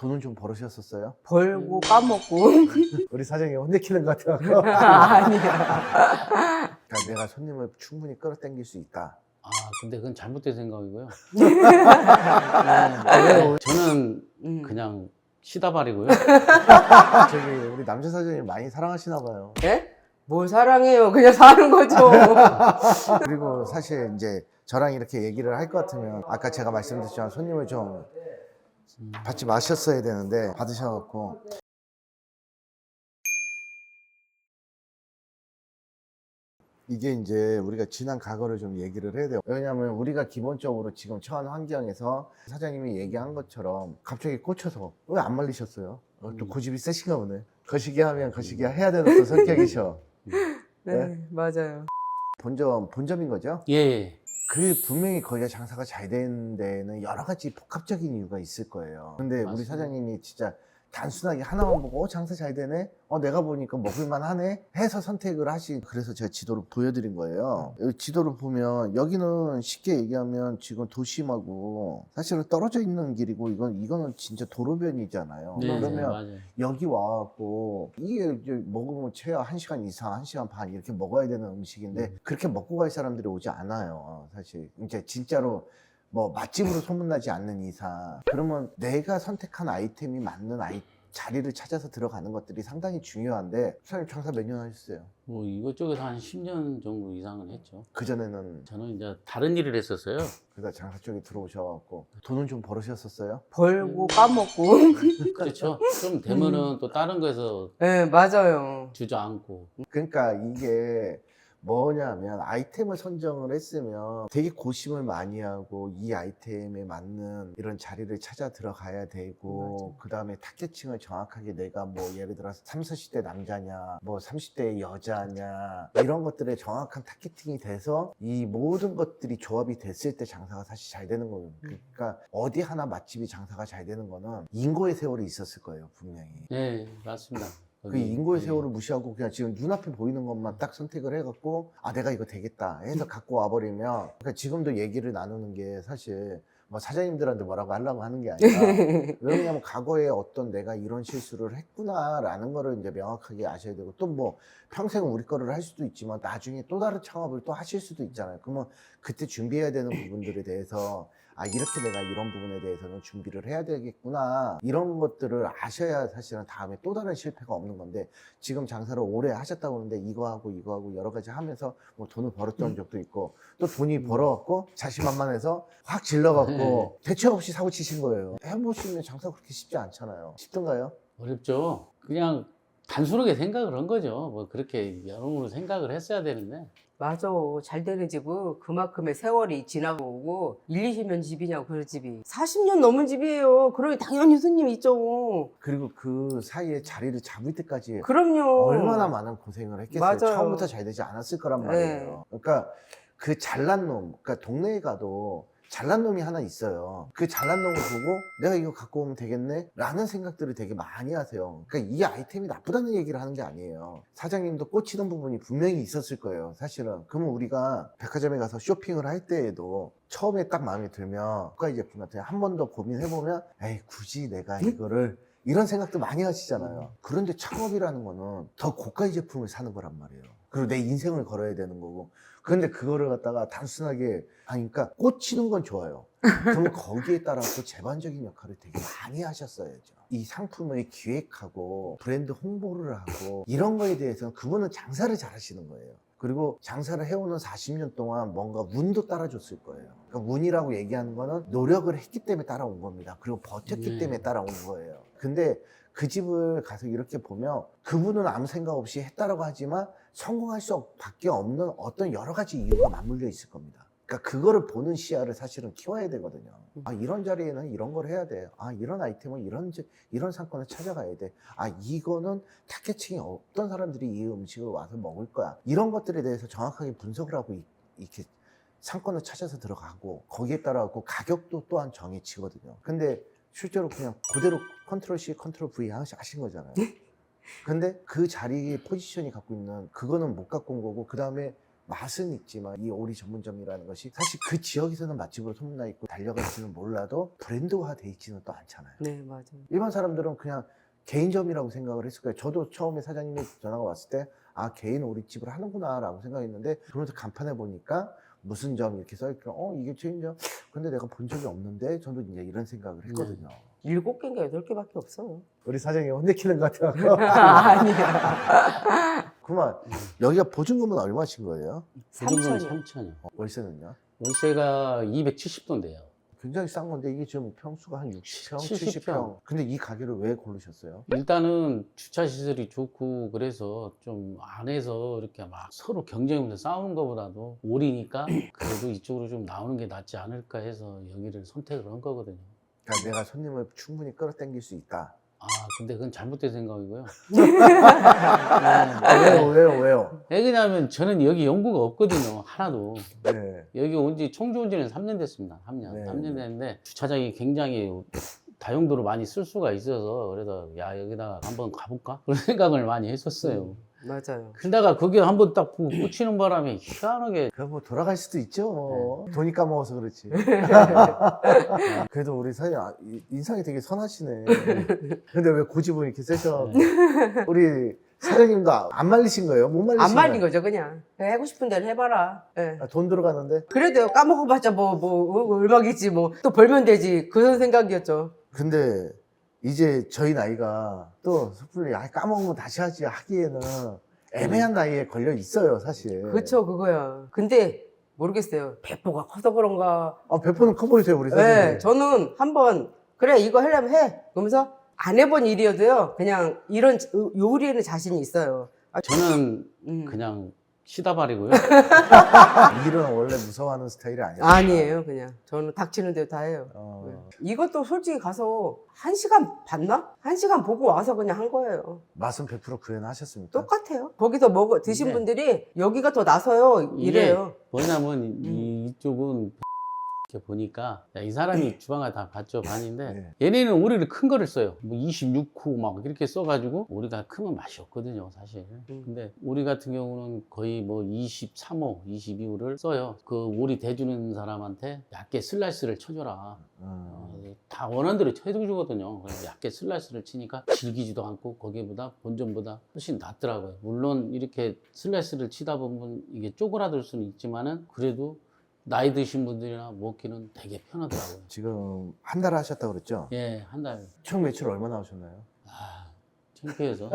돈은 좀 벌으셨었어요? 벌고 까먹고. 우리 사장님 혼내키는 것 같아요. 아니야. 그러니까 내가 손님을 충분히 끌어당길 수 있다. 아, 근데 그건 잘못된 생각이고요. 왜요? 저는 음. 그냥 시다발이고요. 저기 우리 남자 사장님 많이 사랑하시나 봐요. 네? 뭘 사랑해요. 그냥 사는 거죠. 그리고 사실 이제 저랑 이렇게 얘기를 할 것 같으면 아까 제가 말씀드렸지만 손님을 좀 받지 마셨어야 되는데 받으셔갖고 이게 이제 우리가 지난 과거를 좀 얘기를 해야 돼요. 왜냐하면 우리가 기본적으로 지금 처한 환경에서 사장님이 얘기한 것처럼 갑자기 꽂혀서 왜 안 말리셨어요? 또 고집이 세신가 보네. 거시기 하면 거시기 해야 되는 또 성격이셔. 네, 맞아요. 본점인 거죠? 예. 그 분명히 거기가 장사가 잘 되는 데는 여러 가지 복합적인 이유가 있을 거예요. 근데 우리 맞습니다. 사장님이 진짜 단순하게 하나만 보고 장사 잘 되네? 내가 보니까 먹을만 하네? 해서 선택을 하신, 그래서 제가 지도를 보여드린 거예요. 여기 지도를 보면 여기는 쉽게 얘기하면 지금 도심하고 사실은 떨어져 있는 길이고 이거는 진짜 도로변이잖아요. 네, 그러면 맞아요. 여기 와갖고 이게 이제 먹으면 최하 1시간 이상, 1시간 반 이렇게 먹어야 되는 음식인데 그렇게 먹고 갈 사람들이 오지 않아요. 사실 이제 진짜로 뭐 맛집으로 소문나지 않는 이상. 그러면 내가 선택한 아이템이 맞는 자리를 찾아서 들어가는 것들이 상당히 중요한데 사장님 장사 몇 년 하셨어요? 뭐 이것저것 한 10년 정도 이상은 했죠. 그전에는 저는 이제 다른 일을 했었어요. 그러다 장사 쪽에 들어오셔갖고 돈은 좀 벌으셨었어요? 벌고 까먹고. 그렇죠. 좀 되면은 또 다른 거에서 네, 맞아요. 주저앉고. 그러니까 이게 뭐냐면 아이템을 선정을 했으면 되게 고심을 많이 하고 이 아이템에 맞는 이런 자리를 찾아 들어가야 되고 그 다음에 타겟층을 정확하게 내가 뭐 예를 들어서 30, 40대 남자냐 뭐 30대 여자냐 이런 것들에 정확한 타겟팅이 돼서 이 모든 것들이 조합이 됐을 때 장사가 사실 잘 되는 거예요. 그러니까 어디 하나 맛집이 장사가 잘 되는 거는 인고의 세월이 있었을 거예요, 분명히. 네, 맞습니다. 그 인고의 예. 세월을 무시하고 그냥 지금 눈앞에 보이는 것만 딱 선택을 해갖고 내가 이거 되겠다 해서 갖고 와버리면 그러니까 지금도 얘기를 나누는 게 사실 뭐 사장님들한테 뭐라고 하려고 하는 게 아니라 왜냐면 과거에 어떤 내가 이런 실수를 했구나라는 거를 이제 명확하게 아셔야 되고 또 뭐 평생 우리 거를 할 수도 있지만 나중에 또 다른 창업을 또 하실 수도 있잖아요. 그러면 그때 준비해야 되는 부분들에 대해서 이렇게 내가 이런 부분에 대해서는 준비를 해야 되겠구나 이런 것들을 아셔야 사실은 다음에 또 다른 실패가 없는 건데 지금 장사를 오래 하셨다고 하는데 이거 하고 여러 가지 하면서 뭐 돈을 벌었던 적도 있고 또 돈이 벌어갖고 자신만만해서 확 질러갖고 대책 없이 사고 치신 거예요. 해보시면 장사 그렇게 쉽지 않잖아요. 쉽던가요? 어렵죠. 그냥 단순하게 생각을 한 거죠. 뭐 그렇게 여러모로 생각을 했어야 되는데. 맞아. 잘 되는 집은 그만큼의 세월이 지나고 오고 1, 20년 집이냐고 그 집이 40년 넘은 집이에요. 그러니 당연히 손님 있죠. 그리고 그 사이에 자리를 잡을 때까지 그럼요. 얼마나 많은 고생을 했겠어요. 맞아요. 처음부터 잘 되지 않았을 거란 말이에요. 그러니까 그 잘난 놈, 그러니까 동네에 가도 잘난 놈이 하나 있어요. 그 잘난 놈을 보고 내가 이거 갖고 오면 되겠네? 라는 생각들을 되게 많이 하세요. 그러니까 이 아이템이 나쁘다는 얘기를 하는 게 아니에요. 사장님도 꽂히는 부분이 분명히 있었을 거예요, 사실은. 그러면 우리가 백화점에 가서 쇼핑을 할 때에도 처음에 딱 마음에 들면 고가 제품 같은 한 번 더 고민해보면 에이, 굳이 내가 이거를 이런 생각도 많이 하시잖아요. 그런데 창업이라는 거는 더 고가의 제품을 사는 거란 말이에요. 그리고 내 인생을 걸어야 되는 거고. 그런데 그거를 갖다가 단순하게 하니까 꽂히는 건 좋아요. 그러면 거기에 따라서 제반적인 역할을 되게 많이 하셨어야죠. 이 상품을 기획하고 브랜드 홍보를 하고 이런 거에 대해서는 그분은 장사를 잘 하시는 거예요. 그리고 장사를 해오는 40년 동안 뭔가 운도 따라줬을 거예요. 그러니까 운이라고 얘기하는 거는 노력을 했기 때문에 따라온 겁니다. 그리고 버텼기 때문에 따라온 거예요. 근데 그 집을 가서 이렇게 보면 그분은 아무 생각 없이 했다라고 하지만 성공할 수밖에 없는 어떤 여러 가지 이유가 맞물려 있을 겁니다. 그러니까 그거를 보는 시야를 사실은 키워야 되거든요. 이런 자리에는 이런 걸 해야 돼. 이런 아이템은 이런 상권을 찾아가야 돼. 이거는 타겟층이 어떤 사람들이 이 음식을 와서 먹을 거야. 이런 것들에 대해서 정확하게 분석을 하고 이렇게 상권을 찾아서 들어가고 거기에 따라 가격도 또한 정해지거든요. 근데 실제로 그냥 그대로 컨트롤 C, 컨트롤 V 하신 거잖아요. 근데 그 자리의 포지션이 갖고 있는 그거는 못 갖고 온 거고 그 다음에 맛은 있지만 이 오리 전문점이라는 것이 사실 그 지역에서는 맛집으로 소문나 있고 달려갈지는 몰라도 브랜드화 돼 있지는 또 않잖아요. 네, 맞아요. 일반 사람들은 그냥 개인점이라고 생각을 했을 거예요. 저도 처음에 사장님이 전화가 왔을 때 아, 개인 오리집을 하는구나 라고 생각했는데 그러면서 간판에 보니까 무슨 점 이렇게 써있고 이게 체인점? 근데 내가 본 적이 없는데 저도 이제 이런 생각을 했거든요. 7개인가 8개밖에 없어요. 우리 사장님 혼내키는 것 같아요. 아니야. 그만 여기가 보증금은 얼마신 거예요? 보증금 3천이요. 3천이요. 월세는요? 월세가 270도인데요. 굉장히 싼 건데 이게 지금 평수가 한 60평, 70평. 70평. 근데 이 가게를 왜 고르셨어요? 일단은 주차 시설이 좋고 그래서 좀 안에서 이렇게 막 서로 경쟁하면서 싸우는 것보다도 오리니까 그래도 이쪽으로 좀 나오는 게 낫지 않을까 해서 여기를 선택을 한 거거든요. 그러니까 내가 손님을 충분히 끌어당길 수 있다. 아 근데 그건 잘못된 생각이고요. 왜요? 왜 그러냐면 저는 여기 연구가 없거든요. 하나도. 네. 여기 온 지 청주 온 지는 3년 됐습니다. 3년. 네. 3년 됐는데 주차장이 굉장히 다용도로 많이 쓸 수가 있어서 그래서 야 여기다가 한번 가볼까? 그런 생각을 많이 했었어요. 맞아요. 그러다가 거기 한번 딱 보고 꽂히는 바람에 희한하게 그럼 뭐 돌아갈 수도 있죠. 뭐 돈이 까먹어서 그렇지. 그래도 우리 사장님 인상이 되게 선하시네. 근데 왜 고집은 이렇게 세셔? 우리 사장님도 안 말리신 거예요? 못 말리신 안 말린 거예요? 거죠, 그냥. 하고 싶은 대로 해봐라. 예. 돈 들어가는데? 그래도 까먹어봤자 얼마겠지, 또 벌면 되지. 그런 생각이었죠. 근데 이제 저희 나이가 또 섣불리 까먹으면 다시 하지 하기에는 애매한 나이에 걸려 있어요, 사실. 그쵸, 그거야. 근데 모르겠어요. 배포가 커서 그런가. 배포는 커 보이세요, 우리 네, 사장님. 저는 한번, 그래, 이거 하려면 해. 그러면서 안 해본 일이어도요, 그냥 이런 요리에는 자신이 있어요. 저는 음. 그냥 시다발이고요. 일은 원래 무서워하는 스타일이 아니에요. 아니에요, 그냥. 저는 닥치는 대로 다 해요. 어. 네. 이것도 솔직히 가서 1시간 봤나? 1시간 보고 와서 그냥 한 거예요. 맛은 100% 구현하셨습니까? 똑같아요. 거기서 드신 네. 분들이 여기가 더 나서요. 이래요. 뭐냐면 이쪽은 이렇게 보니까 야, 이 사람이 주방을 다 봤죠, 반인데 네. 얘네는 오리를 큰 거를 써요. 뭐 26호 막 이렇게 써가지고 오리가 크면 맛이 없거든요, 사실. 근데 오리 같은 경우는 거의 뭐 23호, 22호를 써요. 그 오리 대주는 사람한테 얇게 슬라이스를 쳐줘라. 다 원하는 대로 해주거든요. 그래서 얇게 슬라이스를 치니까 질기지도 않고 거기보다 본점보다 훨씬 낫더라고요. 물론 이렇게 슬라이스를 치다 보면 이게 쪼그라들 수는 있지만은 그래도 나이 드신 분들이나 먹기는 되게 편하더라고요. 지금 한 달 하셨다고 그랬죠? 예, 한 달. 총 매출 얼마 나오셨나요? 아, 창피해서.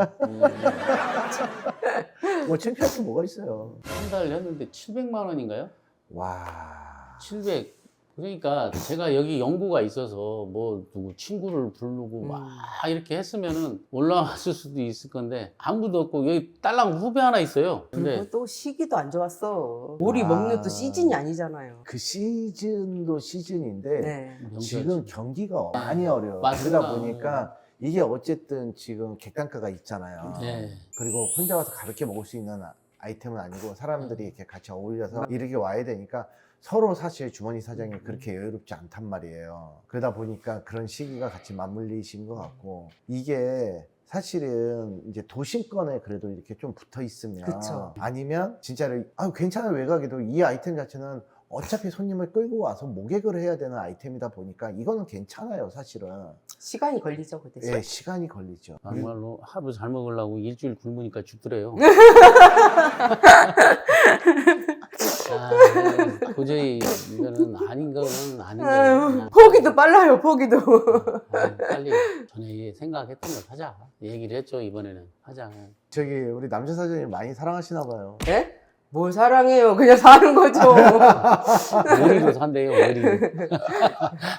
뭐 창피할 게 뭐가 있어요? 한 달 했는데 700만 원인가요? 와. 700. 그러니까 제가 여기 연구가 있어서 뭐 누구 친구를 부르고 막 이렇게 했으면은 올라왔을 수도 있을 건데 아무도 없고 여기 딸랑 후배 하나 있어요. 근데 그리고 또 시기도 안 좋았어. 오리 아. 먹는 또 시즌이 아니잖아요. 그 시즌도 시즌인데 네. 명절 지금 경기가 많이 어려워. 맞습니다. 그러다 보니까 이게 어쨌든 지금 객단가가 있잖아요. 네. 그리고 혼자 와서 가볍게 먹을 수 있는 아이템은 아니고 사람들이 이렇게 같이 어울려서 이렇게 와야 되니까 서로 사실 주머니 사정이 그렇게 여유롭지 않단 말이에요. 그러다 보니까 그런 시기가 같이 맞물리신 것 같고 이게 사실은 이제 도심권에 그래도 이렇게 좀 붙어 있으면 그쵸. 아니면 진짜로 괜찮은 외곽에도 이 아이템 자체는 어차피 손님을 끌고 와서 모객을 해야 되는 아이템이다 보니까 이거는 괜찮아요, 사실은. 시간이 걸리죠, 그 대신. 예, 시간이 걸리죠. 정말로 하루 잘 먹으려고 일주일 굶으니까 죽더래요. 아, 도저히 이거는 아닌 거는 아닌 거예요. 포기도 빨라요, 포기도. 빨리 전에 생각했던 걸 하자. 얘기를 했죠, 이번에는. 하자. 저기 우리 남자 사장님 많이 사랑하시나 봐요. 예? 뭘 사랑해요. 그냥 사는 거죠. 오리도 산대요, 오리.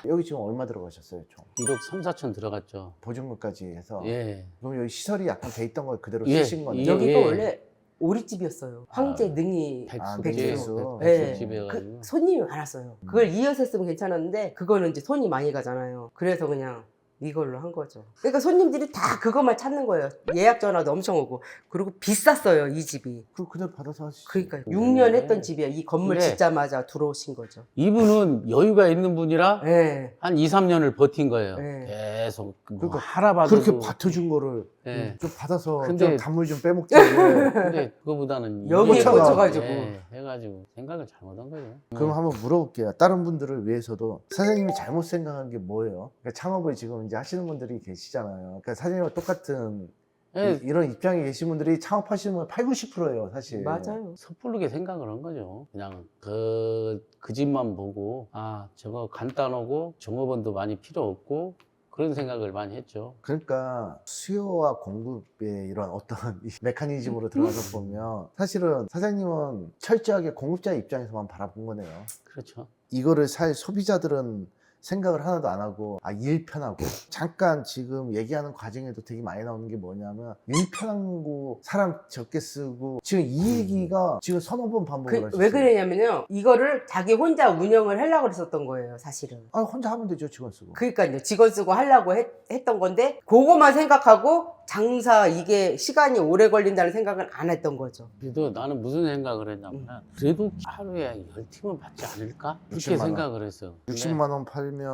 여기 지금 얼마 들어가셨어요, 총? 1억 3, 4천 들어갔죠. 보증금까지 해서. 예. 그럼 여기 시설이 약간 돼 있던 걸 그대로 예, 쓰신 거네요. 예. 여기가 원래 오리집이었어요. 황제 능이 백수. 백수. 백수. 네. 집이어가지고. 손님이 많았어요. 그걸 이어서 했으면 괜찮았는데 그거는 이제 손이 많이 가잖아요. 그래서 그냥 이걸로 한 거죠. 그러니까 손님들이 다 그것만 찾는 거예요. 예약 전화도 엄청 오고. 그리고 비쌌어요, 이 집이. 그날 받아서 하시죠. 그러니까 6년 했던 집이에요. 이 건물 그래. 짓자마자 들어오신 거죠. 이분은 여유가 있는 분이라 네. 한 2, 3년을 버틴 거예요. 네. 계속 뭐 그러니까 하라 봐도 그렇게 받쳐준 거를 네. 좀 받아서 근데- 좀 단물 좀 빼먹자. 왜. 근데 그거보다는 여기에 꽂혀가. 꽂혀가지고. 해가지고 생각을 잘못한 거죠. 그럼 한번 물어볼게요. 다른 분들을 위해서도 사장님이 잘못 생각한 게 뭐예요? 그러니까 창업을 지금 이제 하시는 분들이 계시잖아요. 그러니까 사장님과 똑같은 네. 이런 입장에 계신 분들이 창업하시는 분 80, 90%예요, 사실. 맞아요. 섣부르게 생각을 한 거죠. 그냥 그 집만 보고 아 저거 간단하고 종업원도 많이 필요 없고 그런 생각을 많이 했죠. 그러니까 수요와 공급의 이런 어떤 이 메커니즘으로 들어가서 보면 사실은 사장님은 철저하게 공급자의 입장에서만 바라본 거네요. 그렇죠. 이거를 살 소비자들은 생각을 하나도 안 하고 일 편하고 잠깐 지금 얘기하는 과정에도 되게 많이 나오는 게 뭐냐면 일 편하고 사람 적게 쓰고 지금 이 얘기가 지금 서너 번 반복을 하셨어요. 왜 그러냐면요. 이거를 자기 혼자 운영을 하려고 그랬었던 거예요, 사실은. 아, 혼자 하면 되죠, 직원 쓰고. 그러니까요. 직원 쓰고 하려고 했던 건데 그거만 생각하고 장사 이게 시간이 오래 걸린다는 생각은 안 했던 거죠. 그래도 나는 무슨 생각을 했냐면 그래도 하루에 10팀은 받지 않을까? 그렇게 60만 원. 생각을 했어. 근데 60만 원 팔면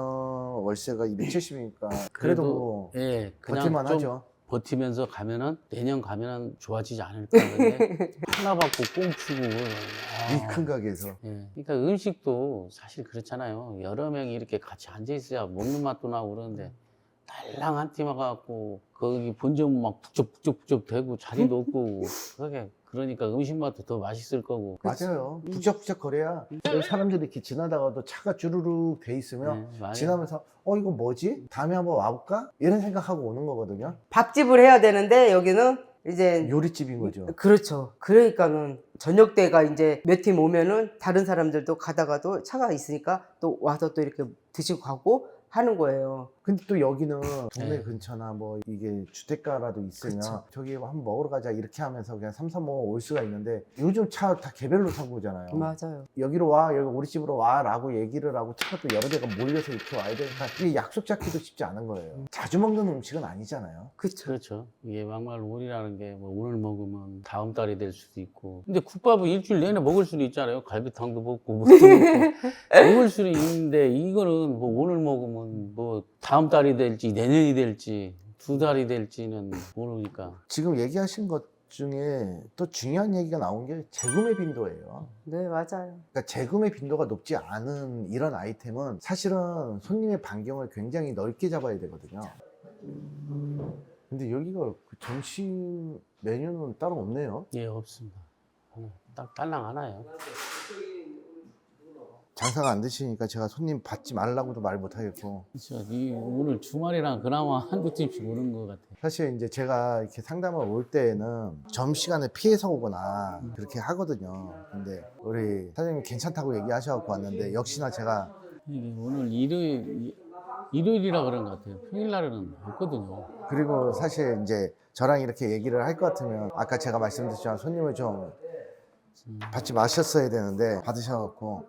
월세가 270이니까 그래도 뭐 예, 그냥 버틸만 좀 하죠. 버티면서 가면은 내년 가면은 좋아지지 않을까. 근데 하나 받고 꽁치고 이 큰 가게에서. 예. 그러니까 음식도 사실 그렇잖아요. 여러 명이 이렇게 같이 앉아 있어야 먹는 맛도 나고 그러는데 달랑 한 팀 와갖고 거기 본점 막 북적북적 대고 자리도 없고 그게 그러니까 음식 맛도 더 맛있을 거고. 맞아요. 북적북적 거려야 사람들이 이렇게 지나다가도 차가 주르륵 돼 있으면 네, 맞아요. 지나면서 이거 뭐지? 다음에 한번 와볼까? 이런 생각하고 오는 거거든요. 밥집을 해야 되는데 여기는 이제 요리집인 거죠. 그렇죠. 그러니까는 저녁 때가 이제 몇 팀 오면은 다른 사람들도 가다가도 차가 있으니까 또 와서 또 이렇게 드시고 가고 하는 거예요. 근데 또 여기는 동네 네. 근처나 뭐 이게 주택가라도 있으면 그쵸. 저기 한번 먹으러 가자 이렇게 하면서 그냥 삼삼오오 올 수가 있는데 요즘 차 다 개별로 타고 오잖아요. 맞아요. 여기로 와, 여기 우리 집으로 와 라고 얘기를 하고 차가 또 여러 대가 몰려서 이렇게 와야 되니까 이게 약속 잡기도 쉽지 않은 거예요. 자주 먹는 음식은 아니잖아요. 그렇죠. 그렇죠. 이게 막말 오리라는 게 뭐 오늘 먹으면 다음 달이 될 수도 있고. 근데 국밥은 일주일 내내 먹을 수도 있잖아요. 갈비탕도 먹고 뭐도 먹고 먹을 수는 있는데 이거는 뭐 오늘 먹으면 뭐 다음 달이 될지 내년이 될지 2달이 될지는 모르니까. 지금 얘기하신 것 중에 또 중요한 얘기가 나온 게 재구매 빈도예요. 네, 맞아요. 그러니까 재구매 빈도가 높지 않은 이런 아이템은 사실은 손님의 반경을 굉장히 넓게 잡아야 되거든요. 근데 여기가 그 점심 메뉴는 따로 없네요. 예, 없습니다. 딱 딸랑 하나요. 장사가 안 되시니까 제가 손님 받지 말라고도 말 못 하겠고. 그렇죠. 오늘 주말이랑 그나마 한두 팀씩 오는 것 같아요. 사실 이제 제가 이렇게 상담을 올 때에는 점심시간에 피해서 오거나 그렇게 하거든요. 근데 우리 사장님이 괜찮다고 얘기하셔서 왔는데 역시나 제가 이게 오늘 일요일이라 그런 것 같아요. 평일날은 없거든요. 그리고 사실 이제 저랑 이렇게 얘기를 할 것 같으면 아까 제가 말씀드렸지만 손님을 좀 받지 마셨어야 되는데 받으셔갖고